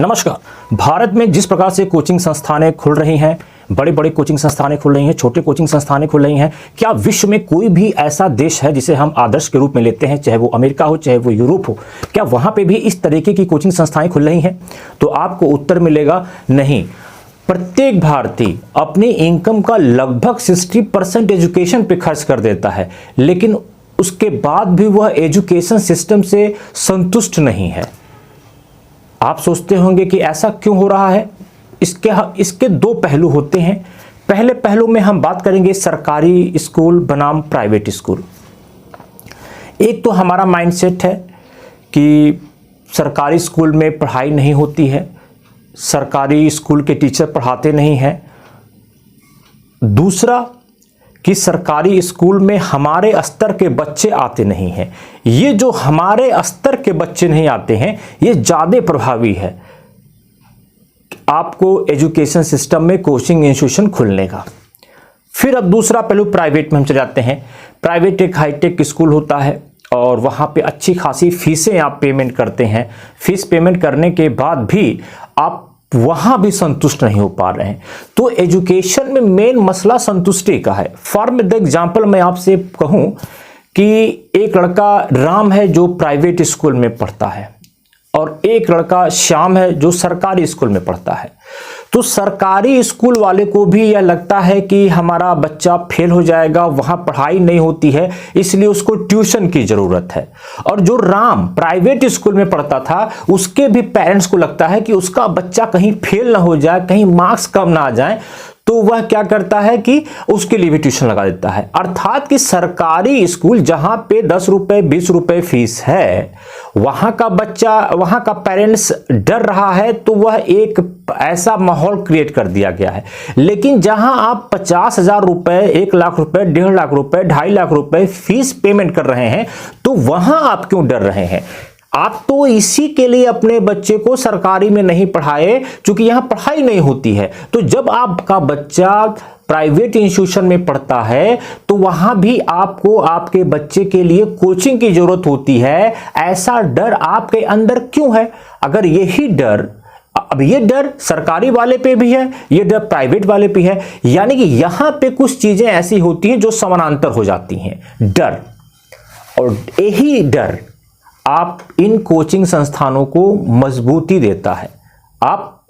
नमस्कार। भारत में जिस प्रकार से कोचिंग संस्थानें खुल रही हैं, बड़े बड़े कोचिंग संस्थानें खुल रही हैं, छोटे कोचिंग संस्थानें खुल रही हैं, क्या विश्व में कोई भी ऐसा देश है जिसे हम आदर्श के रूप में लेते हैं, चाहे वो अमेरिका हो चाहे वो यूरोप हो, क्या वहाँ पे भी इस तरीके की कोचिंग संस्थाएं खुल रही हैं? तो आपको उत्तर मिलेगा नहीं। प्रत्येक भारतीय अपनी इनकम का लगभग 60% एजुकेशन पे खर्च कर देता है, लेकिन उसके बाद भी वह एजुकेशन सिस्टम से संतुष्ट नहीं है। आप सोचते होंगे कि ऐसा क्यों हो रहा है? इसके दो पहलू होते हैं। पहले पहलू में हम बात करेंगे सरकारी स्कूल बनाम प्राइवेट स्कूल। एक तो हमारा माइंडसेट है कि सरकारी स्कूल में पढ़ाई नहीं होती है, सरकारी स्कूल के टीचर पढ़ाते नहीं हैं। दूसरा कि सरकारी स्कूल में हमारे स्तर के बच्चे आते नहीं हैं। ये जो हमारे स्तर के बच्चे नहीं आते हैं, ये ज़्यादा प्रभावी है आपको एजुकेशन सिस्टम में कोचिंग इंस्टीट्यूशन खुलने का। फिर अब दूसरा पहलू प्राइवेट में हम चले जाते हैं। प्राइवेट एक हाईटेक स्कूल होता है और वहाँ पे अच्छी खासी फीसें आप पेमेंट करते हैं। फीस पेमेंट करने के बाद भी आप वहाँ भी संतुष्ट नहीं हो पा रहे हैं। तो एजुकेशन में मेन मसला संतुष्टि का है। फॉर एग्जाम्पल मैं आपसे कहूँ कि एक लड़का राम है जो प्राइवेट स्कूल में पढ़ता है और एक लड़का श्याम है जो सरकारी स्कूल में पढ़ता है। तो सरकारी स्कूल वाले को भी यह लगता है कि हमारा बच्चा फेल हो जाएगा, वहाँ पढ़ाई नहीं होती है, इसलिए उसको ट्यूशन की ज़रूरत है। और जो राम प्राइवेट स्कूल में पढ़ता था, उसके भी पेरेंट्स को लगता है कि उसका बच्चा कहीं फेल ना हो जाए, कहीं मार्क्स कम ना आ जाए, तो वह क्या करता है कि उसके लिए भी ट्यूशन लगा देता है। अर्थात कि सरकारी स्कूल जहां पे 10 रुपए 20 रुपए फीस है, वहां का बच्चा, वहां का पेरेंट्स डर रहा है, तो वह एक ऐसा माहौल क्रिएट कर दिया गया है। लेकिन जहां आप 50,000 रुपए, 1 लाख रुपए, 1.5 लाख रुपए, 2.5 लाख रुपए फीस पेमेंट कर रहे हैं, तो वहां आप क्यों डर रहे हैं? आप तो इसी के लिए अपने बच्चे को सरकारी में नहीं पढ़ाए क्योंकि यहां पढ़ाई नहीं होती है। तो जब आपका बच्चा प्राइवेट इंस्टीट्यूशन में पढ़ता है तो वहां भी आपको आपके बच्चे के लिए कोचिंग की जरूरत होती है। ऐसा डर आपके अंदर क्यों है? अगर यही डर, अब ये डर सरकारी वाले पे भी है, ये डर प्राइवेट वाले पे है, यानी कि यहां पे कुछ चीजें ऐसी होती हैं जो समानांतर हो जाती हैं। डर, और यही डर आप इन कोचिंग संस्थानों को मजबूती देता है। आप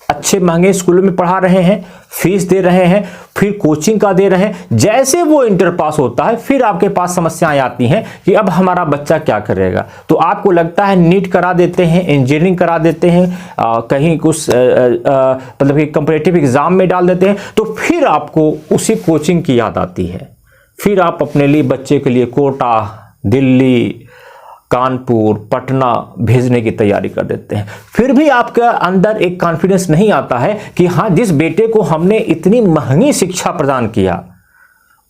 अच्छे महंगे स्कूलों में पढ़ा रहे हैं, फीस दे रहे हैं, फिर कोचिंग का दे रहे हैं। जैसे वो इंटर पास होता है, फिर आपके पास समस्याएं आती हैं कि अब हमारा बच्चा क्या करेगा। तो आपको लगता है नीट करा देते हैं, इंजीनियरिंग करा देते हैं, कहीं कुछ मतलब कि कंपीटिटिव एग्जाम में डाल देते हैं, तो फिर आपको उसी कोचिंग की याद आती है। फिर आप अपने लिए, बच्चे के लिए कोटा, दिल्ली, कानपुर, पटना भेजने की तैयारी कर देते हैं। फिर भी आपके अंदर एक कॉन्फिडेंस नहीं आता है कि हाँ, जिस बेटे को हमने इतनी महंगी शिक्षा प्रदान किया,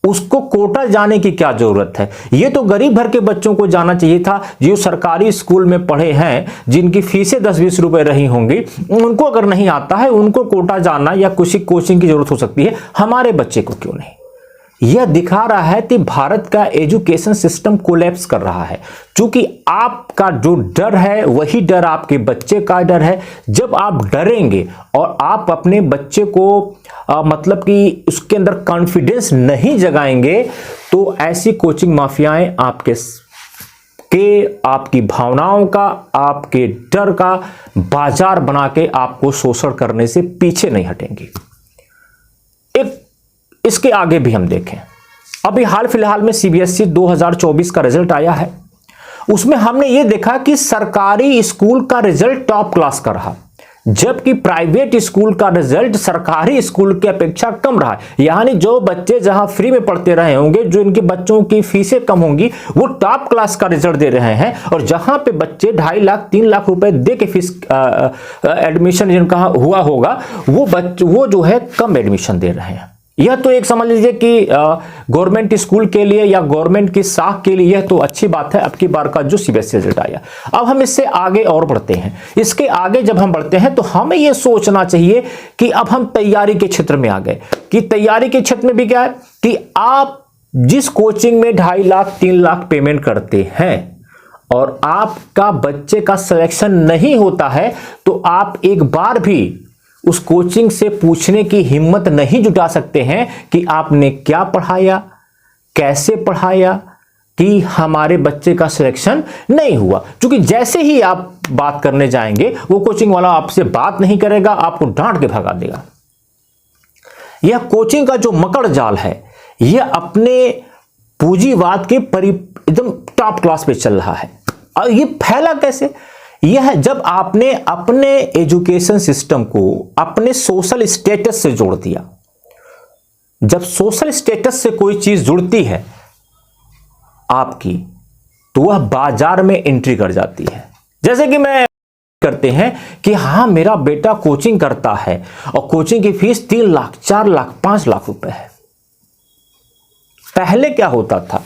उसको कोटा जाने की क्या जरूरत है? ये तो गरीब घर के बच्चों को जाना चाहिए था, जो सरकारी स्कूल में पढ़े हैं, जिनकी फीसें 10-20 रुपए रही होंगी। उनको अगर नहीं आता है, उनको कोटा जाना या कुछ कोचिंग की जरूरत हो सकती है, हमारे बच्चे को क्यों नहीं? यह दिखा रहा है कि भारत का एजुकेशन सिस्टम कोलैप्स कर रहा है। क्योंकि आपका जो डर है वही डर आपके बच्चे का डर है। जब आप डरेंगे और आप अपने बच्चे को मतलब कि उसके अंदर कॉन्फिडेंस नहीं जगाएंगे, तो ऐसी कोचिंग माफियाएं आपकी भावनाओं का, आपके डर का बाजार बना के आपको शोषण करने से पीछे नहीं हटेंगी। इसके आगे भी हम देखें, अभी हाल फिलहाल में सीबीएसई 2024 का रिजल्ट आया है। उसमें हमने ये देखा कि सरकारी स्कूल का रिजल्ट टॉप क्लास का रहा, जबकि प्राइवेट स्कूल का रिजल्ट सरकारी स्कूल की अपेक्षा कम रहा। यानी जो बच्चे जहां फ्री में पढ़ते रहे होंगे, जो इनके बच्चों की फीसें कम होंगी, वो टॉप क्लास का रिजल्ट दे रहे हैं। और जहां पे बच्चे 2.5 लाख 3 लाख रुपए दे के फीस एडमिशन जिनका हुआ होगा, वो जो है कम एडमिशन दे रहे हैं। यह तो एक समझ लीजिए कि गवर्नमेंट स्कूल के लिए या गवर्नमेंट की साख के लिए यह तो अच्छी बात है, अब की बार का जो सीबीएसई रिजल्ट आया। अब हम इससे आगे और बढ़ते हैं। इसके आगे जब हम बढ़ते हैं तो हमें यह सोचना चाहिए कि अब हम तैयारी के क्षेत्र में आ गए, कि तैयारी के क्षेत्र में भी क्या है कि आप जिस कोचिंग में 2.5 लाख 3 लाख पेमेंट करते हैं और आपका बच्चे का सिलेक्शन नहीं होता है तो आप एक बार भी उस कोचिंग से पूछने की हिम्मत नहीं जुटा सकते हैं कि आपने क्या पढ़ाया, कैसे पढ़ाया, कि हमारे बच्चे का सिलेक्शन नहीं हुआ। क्योंकि जैसे ही आप बात करने जाएंगे वो कोचिंग वाला आपसे बात नहीं करेगा, आपको डांट के भगा देगा। यह कोचिंग का जो मकड़ जाल है यह अपने पूंजीवाद के एकदम टॉप क्लास पे चल रहा है। और ये फैला कैसे? यह जब आपने अपने एजुकेशन सिस्टम को अपने सोशल स्टेटस से जोड़ दिया। जब सोशल स्टेटस से कोई चीज जुड़ती है आपकी, तो वह बाजार में एंट्री कर जाती है। जैसे कि मैं करते हैं कि हाँ मेरा बेटा कोचिंग करता है और कोचिंग की फीस 3 लाख, 4 लाख, 5 लाख रुपए है। पहले क्या होता था,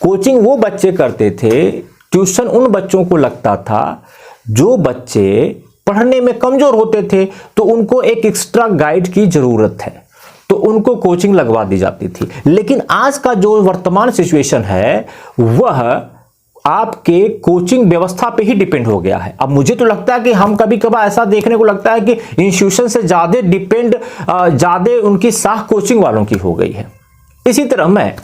कोचिंग वो बच्चे करते थे, ट्यूशन उन बच्चों को लगता था जो बच्चे पढ़ने में कमजोर होते थे, तो उनको एक एक्स्ट्रा गाइड की जरूरत है, तो उनको कोचिंग लगवा दी जाती थी। लेकिन आज का जो वर्तमान सिचुएशन है वह आपके कोचिंग व्यवस्था पे ही डिपेंड हो गया है। अब मुझे तो लगता है कि हम कभी कभार ऐसा देखने को लगता है कि इंस्टीट्यूशन से ज्यादा उनकी साख कोचिंग वालों की हो गई है। इसी तरह मैं